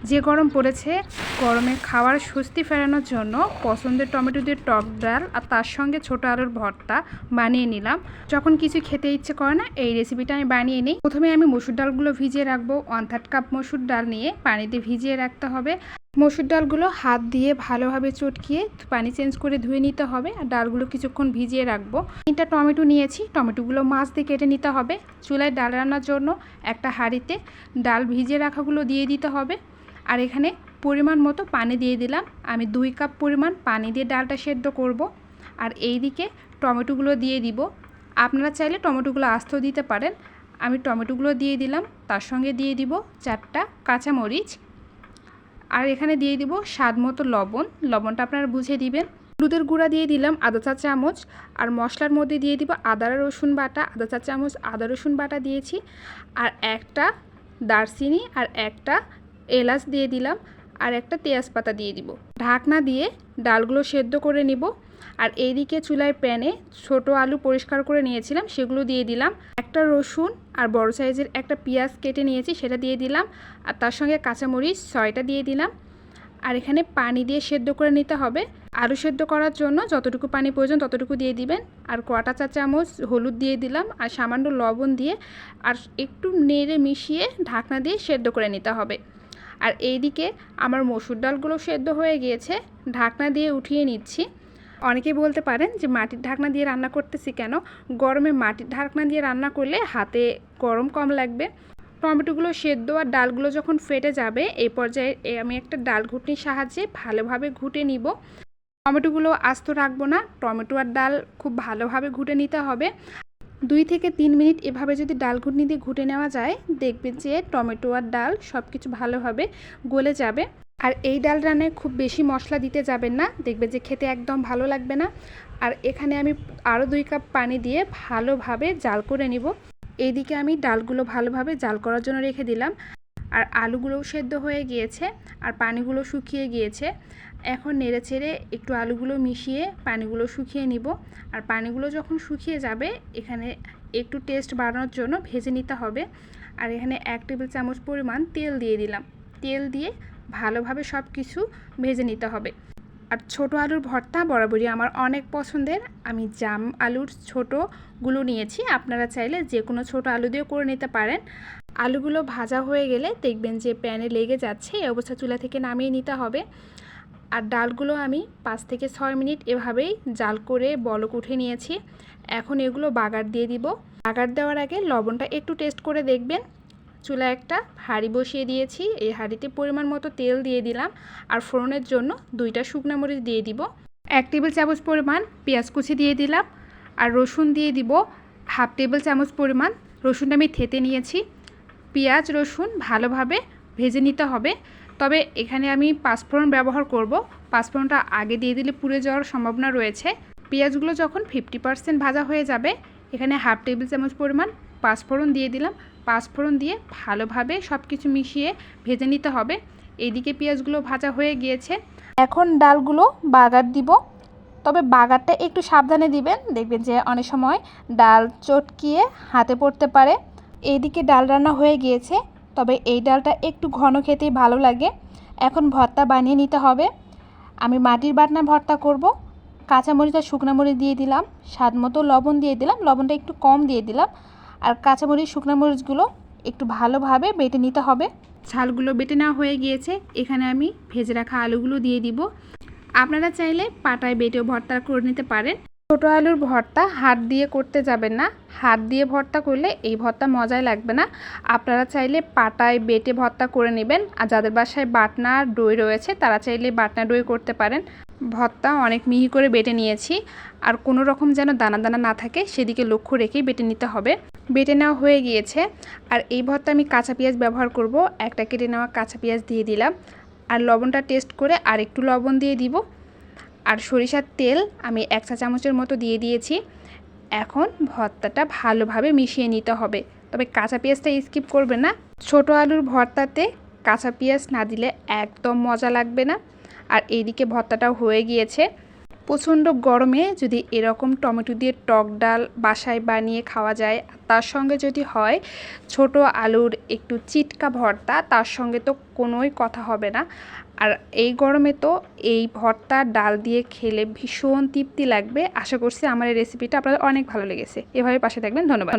যে গরম পড়েছে, গরমে খাওয়ার স্বস্তি ফেরানোর জন্য পছন্দের টমেটো দিয়ে টক ডাল আর তার সঙ্গে ছোটো আলুর ভর্তা বানিয়ে নিলাম। যখন কিছু খেতে ইচ্ছে করে না, এই রেসিপিটা আমি বানিয়ে নিই। প্রথমে আমি মসুর ডালগুলো ভিজিয়ে রাখবো। 1/3 কাপ মসুর ডাল নিয়ে পানিতে ভিজিয়ে রাখতে হবে। মসুর ডালগুলো হাত দিয়ে ভালোভাবে চটকিয়ে পানি চেঞ্জ করে ধুয়ে নিতে হবে। আর ডালগুলো কিছুক্ষণ ভিজিয়ে রাখবো। 3টা টমেটো নিয়েছি, টমেটোগুলো মাছ দিয়ে কেটে নিতে হবে। চুলায় ডাল রান্নার জন্য একটা হাঁড়িতে ডাল ভিজিয়ে রাখাগুলো দিয়ে দিতে হবে। আর এখানে পরিমাণ মতো পানি দিয়ে দিলাম। আমি 2 কাপ পরিমাণ পানি দিয়ে ডালটা সেদ্ধ করব। আর এই দিকে টমেটোগুলো দিয়ে দিব। আপনারা চাইলে টমেটোগুলো আস্ত দিতে পারেন। আমি টমেটোগুলো দিয়ে দিলাম, তার সঙ্গে দিয়ে দিব 4টা কাঁচামরিচ। আর এখানে দিয়ে দিব স্বাদ মতো লবণ। লবণটা আপনারা বুঝে দিবেন। হলুদের গুঁড়া দিয়ে দিলাম আধা চা চামচ। আর মশলার মধ্যে দিয়ে দিব আদা রসুন বাটা, আধা চা চামচ আদা রসুন বাটা দিয়েছি। আর একটা দারচিনি আর একটা এলাচ দিয়ে দিলাম। আর একটা তেজপাতা দিয়ে দিব। ঢাকনা দিয়ে ডালগুলো সেদ্ধ করে নিব। আর এইদিকে চুলায় প্যানে ছোট আলু পরিষ্কার করে নিয়েছিলাম, সেগুলো দিয়ে দিলাম। একটা রসুন আর বড় সাইজের একটা পেঁয়াজ কেটে নিয়েছি, সেটা দিয়ে দিলাম। আর তার সঙ্গে কাঁচামরিচ 6টা দিয়ে দিলাম। আর এখানে পানি দিয়ে সেদ্ধ করে নিতে হবে। আলু সেদ্ধ করার জন্য যতটুকু পানি প্রয়োজন ততটুকু দিয়ে দিবেন। আর 1/4 চা চামচ হলুদ দিয়ে দিলাম আর সামান্য লবণ দিয়ে আর একটু নেড়ে মিশিয়ে ঢাকনা দিয়ে সেদ্ধ করে নিতে হবে। আর এইদিকে আমার মসুর ডালগুলো সেদ্ধ হয়ে গিয়েছে, ঢাকনা দিয়ে উঠিয়ে নিচ্ছি। অনেকেই বলতে পারেন যে মাটির ঢাকনা দিয়ে রান্না করতেছি কেন? গরমে মাটির ঢাকনা দিয়ে রান্না করলে হাতে গরম কম লাগবে। টমেটোগুলো সেদ্ধ আর ডালগুলো যখন ফেটে যাবে, এই পর্যায়ে আমি একটা ডাল ঘুটনির সাহায্যে ভালোভাবে ঘুটে নিব। টমেটোগুলো আস্ত রাখবো না, টমেটো আর ডাল খুব ভালোভাবে ঘুটে নিতে হবে। 2 থেকে 3 মিনিট এভাবে যদি ডাল ঘুটনি দিয়ে ঘুটে নেওয়া যায়, দেখবেন যে টমেটো আর ডাল সব কিছু ভালোভাবে গলে যাবে। আর এই ডাল রান্নায় খুব বেশি মশলা দিতে যাবেন না, দেখবেন যে খেতে একদম ভালো লাগবে না। আর এখানে আমি আরও 2 কাপ পানি দিয়ে ভালোভাবে জাল করে নিব। এইদিকে আমি ডালগুলো ভালোভাবে জাল করার জন্য রেখে দিলাম। আর আলুগুলোও সেদ্ধ হয়ে গিয়েছে আর পানিগুলো শুকিয়ে গিয়েছে। এখন নেড়ে চেড়ে একটু আলুগুলো মিশিয়ে পানিগুলো শুকিয়ে নিব। আর পানিগুলো যখন শুকিয়ে যাবে, এখানে একটু টেস্ট বাড়ানোর জন্য ভেজে নিতে হবে। আর এখানে 1 টেবিল চামচ পরিমাণ তেল দিয়ে দিলাম। তেল দিয়ে ভালোভাবে সব কিছু ভেজে নিতে হবে। আর ছোটো আলুর ভর্তা বরাবরই আমার অনেক পছন্দের। আমি জাম আলুর ছোটোগুলো নিয়েছি, আপনারা চাইলে যে কোনো ছোটো আলু দিয়েও করে নিতে পারেন। আলুগুলো ভাজা হয়ে গেলে দেখবেন যে প্যানে লেগে যাচ্ছে, এই অবস্থা চুলা থেকে নামিয়ে নিতে হবে। আর ডালগুলো আমি 5 থেকে 6 মিনিট এভাবেই জাল করে বলক উঠে নিয়েছি। এখন এগুলো বাগার দিয়ে দিব। বাগার দেওয়ার আগে লবণটা একটু টেস্ট করে দেখবেন। চুলায় একটা হাঁড়ি বসিয়ে দিয়েছি, এই হাঁড়িতে পরিমাণ মতো তেল দিয়ে দিলাম। আর ফোড়নের জন্য 2টা শুকনো মরিচ দিয়ে দিব। 1 টেবিল চামচ পরিমাণ পেঁয়াজ কুচি দিয়ে দিলাম। আর রসুন দিয়ে দিব 1/2 টেবিল চামচ পরিমাণ। রসুনটা আমি থেতে নিয়েছি। পেঁয়াজ রসুন ভালোভাবে ভেজে নিতে হবে। তবে এখানে আমি পাঁচফোড়ন ব্যবহার করব। পাঁচফোড়নটা আগে দিয়ে দিলে পুড়ে যাওয়ার সম্ভাবনা রয়েছে। পেঁয়াজগুলো যখন 50% ভাজা হয়ে যাবে, এখানে 1/2 টেবিল চামচ পরিমাণ পাঁচফোড়ন দিয়ে দিলাম। পাঁচফোড়ন দিয়ে ভালোভাবে সব কিছু মিশিয়ে ভেজে নিতে হবে। এইদিকে পেঁয়াজগুলো ভাজা হয়ে গিয়েছে। এখন ডালগুলো বাগার দিব। তবে বাগারটা একটু সাবধানে দিবেন, দেখবেন যে অনেক সময় ডাল চটকিয়ে হাতে পড়তে পারে। এইদিকে ডাল রান্না হয়ে গিয়েছে, তবে এই ডালটা একটু ঘন খেতেই ভালো লাগে। এখন ভর্তা বানিয়ে নিতে হবে। আমি মাটির বাটনা ভর্তা করব। কাঁচামরিচ আর শুকনো মরিচ দিয়ে দিলাম, স্বাদ মতো লবণ দিয়ে দিলাম, লবণটা একটু কম দিয়ে দিলাম। আর কাঁচামরিচ শুকনো মরিচগুলো একটু ভালোভাবে বেটে নিতে হবে। ঝালগুলো বেটে নেওয়া হয়ে গিয়েছে, এখানে আমি ভেজে রাখা আলুগুলো দিয়ে দিব। আপনারা চাইলে পাটায় বেটেও ভর্তা করে নিতে পারেন। ছোটো আলুর ভর্তা হাত দিয়ে করতে যাবেন না, হাত দিয়ে ভর্তা করলে এই ভর্তা মজাই লাগবে না। আপনারা চাইলে পাটায় বেটে ভর্তা করে নেবেন। আর যাদের বাসায় বাটনা দই রয়েছে, তারা চাইলে বাটনা দই করতে পারেন। ভর্তা অনেক মিহি করে বেটে নিয়েছি। আর কোনো রকম যেন দানা দানা না থাকে, সেদিকে লক্ষ্য রেখেই বেটে নিতে হবে। বেটে নেওয়া হয়ে গিয়েছে। আর এই ভর্তা আমি কাঁচা পেঁয়াজ ব্যবহার করব। একটা কেটে নেওয়া কাঁচা পেঁয়াজ দিয়ে দিলাম। আর লবণটা টেস্ট করে আর একটু লবণ দিয়ে দিব। আর সরিষার তেল আমি 1 চা চামচের মতো দিয়ে দিয়েছি। এখন ভর্তাটা ভালোভাবে মিশিয়ে নিতে হবে। তবে কাঁচা পেঁয়াজটা স্কিপ করবে না। ছোটো আলুর ভর্তাতে কাঁচা পেঁয়াজ না দিলে একদম মজা লাগবে না। আর এইদিকে ভর্তাটাও হয়ে গিয়েছে। প্রচণ্ড গরমে যদি এরকম টমেটো দিয়ে টক ডাল বাসায় বানিয়ে খাওয়া যায়, তার সঙ্গে যদি হয় ছোট আলুর একটু চিটকা ভর্তা, তার সঙ্গে তো কোনোই কথা হবে না। আর এই গরমে তো এই ভর্তা ডাল দিয়ে খেলে ভীষণ তৃপ্তি লাগবে। আশা করছি আমার এই রেসিপিটা আপনাদের অনেক ভালো লেগেছে। এভাবে পাশে থাকবেন। ধন্যবাদ।